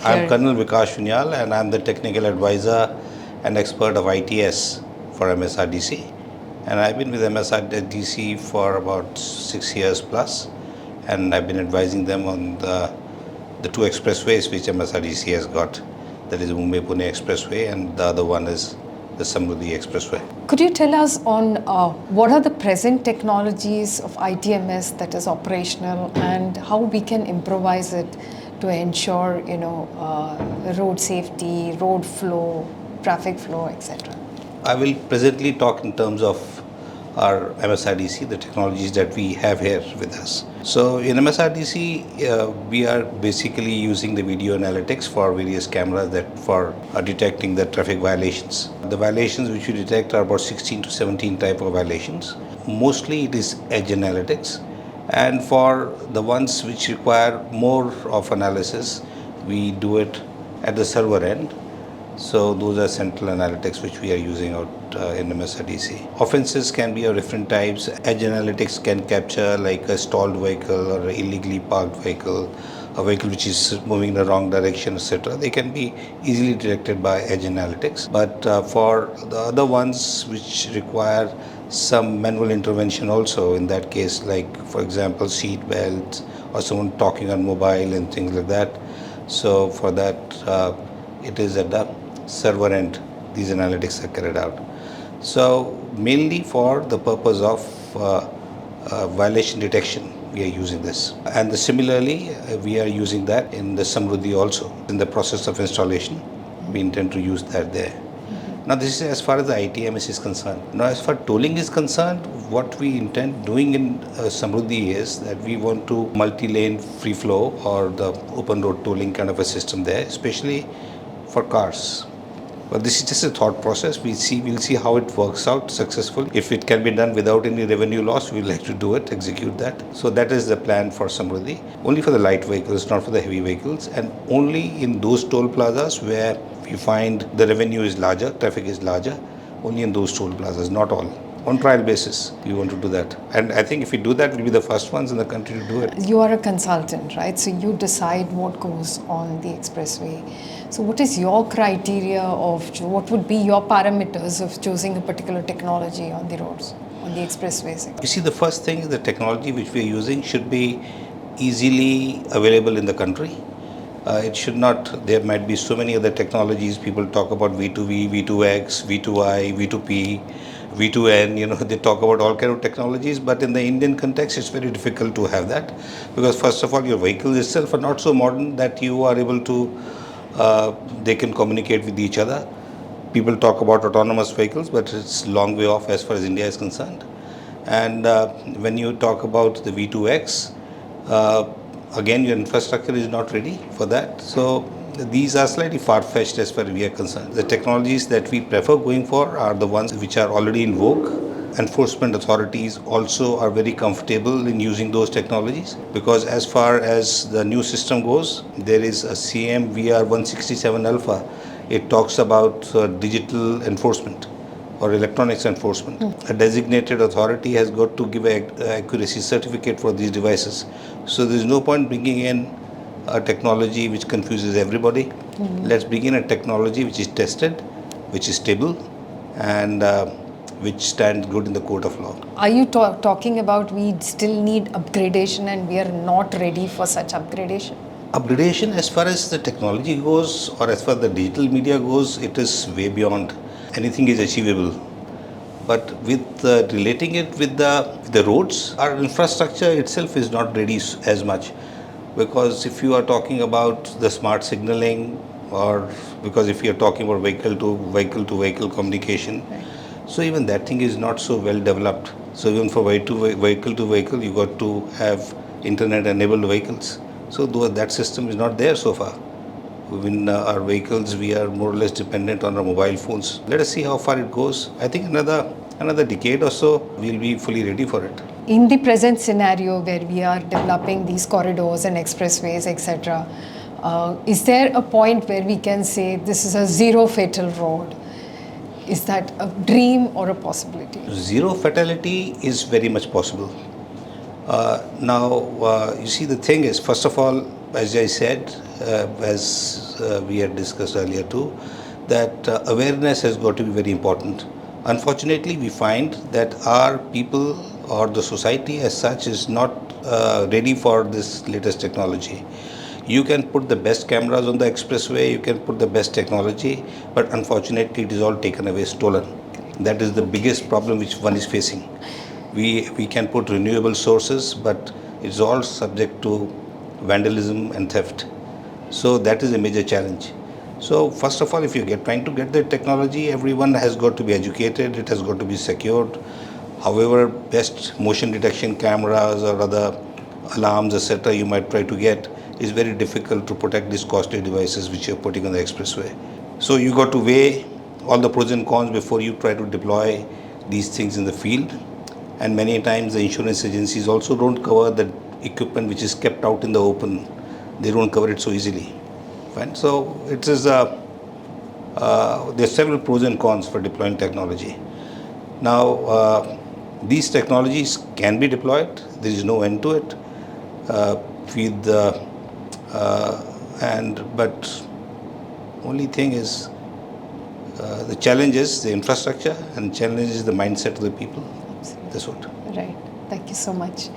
I'm Colonel Vikash Uniyal, and I'm the technical advisor and expert of ITS for MSRDC. And I've been with MSRDC for about 6 years plus, and I've been advising them on the two expressways which MSRDC has got. That is Mumbai-Pune Expressway, and the other one is the Samruddhi Expressway. Could you tell us on what are the present technologies of ITMS that is operational, and how we can improvise it to ensure, road safety, road flow, traffic flow, etc.? I will presently talk in terms of our MSRDC, the technologies that we have here with us. So in MSRDC, we are basically using the video analytics for various cameras for detecting the traffic violations. The violations which we detect are about 16 to 17 type of violations. Mostly it is edge analytics. And for the ones which require more of analysis, we do it at the server end. So those are central analytics which we are using out in MSRDC. Offenses can be of different types. Edge analytics can capture like a stalled vehicle or an illegally parked vehicle, a vehicle which is moving in the wrong direction, etc. They can be easily detected by edge analytics. But for the other ones which require some manual intervention also, in that case, like for example seat belts or someone talking on mobile and things like that. So for that it is at the server end these analytics are carried out. So mainly for the purpose of violation detection we are using this, and similarly we are using that in the Samruddhi also. In the process of installation we intend to use that there. Now this is as far as the ITMS is concerned. Now as far as tolling is concerned, what we intend doing in Samruddhi is that we want to multi-lane free flow or the open road tolling kind of a system there, especially for cars. But this is just a thought process. We'll see how it works out successfully. If it can be done without any revenue loss, we'd like to do it, execute that. So that is the plan for Samruddhi. Only for the light vehicles, not for the heavy vehicles, and only in those toll plazas where we find the revenue is larger, traffic is larger, only in those toll plazas, not all. On trial basis, we want to do that. And I think if we do that, we'll be the first ones in the country to do it. You are a consultant, right? So you decide what goes on the expressway. So what is your criteria of, what would be your parameters of choosing a particular technology on the roads, on the expressways? You see, the first thing is the technology which we are using should be easily available in the country. It should not, there might be so many other technologies. People talk about V2V, V2X, V2I, V2P, V2N, they talk about all kind of technologies, but in the Indian context, it's very difficult to have that, because first of all, your vehicles itself are not so modern that you are able to, they can communicate with each other. People talk about autonomous vehicles, but it's long way off as far as India is concerned. And when you talk about the V2X, again, your infrastructure is not ready for that. So these are slightly far-fetched as far as we are concerned. The technologies that we prefer going for are the ones which are already in vogue. Enforcement authorities also are very comfortable in using those technologies, because as far as the new system goes, there is a CMVR 167 Alpha. It talks about digital enforcement or electronics enforcement. A designated authority has got to give an accuracy certificate for these devices. So there is no point bringing in a technology which confuses everybody. Let's bring in a technology which is tested, which is stable, and which stands good in the court of law. Are you talking about we still need upgradation and we are not ready for such upgradation? Upgradation as far as the technology goes, or as far as the digital media goes, it is way beyond. Anything is achievable. But with relating it with the roads, our infrastructure itself is not ready as much. Because if you are talking about the smart signaling, or because if you are talking about vehicle to vehicle communication, right. So even that thing is not so well developed. So even for vehicle to vehicle, you got to have internet enabled vehicles. So that system is not there so far. In our vehicles, we are more or less dependent on our mobile phones. Let us see how far it goes. I think another decade or so, we'll be fully ready for it. In the present scenario where we are developing these corridors and expressways, etc., is there a point where we can say this is a zero fatal road? Is that a dream or a possibility? Zero fatality is very much possible. Now, you see, the thing is, first of all, as I said, as we had discussed earlier too, that awareness has got to be very important. Unfortunately, we find that our people or the society as such is not ready for this latest technology. You can put the best cameras on the expressway, you can put the best technology, but unfortunately it is all taken away, stolen. That is the biggest problem which one is facing. We can put renewable sources, but it's all subject to vandalism and theft. So that is a major challenge. So first of all, if you're trying to get the technology, everyone has got to be educated, it has got to be secured. However, best motion detection cameras or other alarms, etc., you might try to get, is very difficult to protect these costly devices which you're putting on the expressway. So you got to weigh all the pros and cons before you try to deploy these things in the field. And many times the insurance agencies also don't cover the equipment which is kept out in the open. They don't cover it so easily. Fine. So it is there are several pros and cons for deploying technology. Now these technologies can be deployed. There is no end to it. But only thing is the challenge is the infrastructure and challenge is the mindset of the people. Absolutely. That's what. Right. Thank you so much.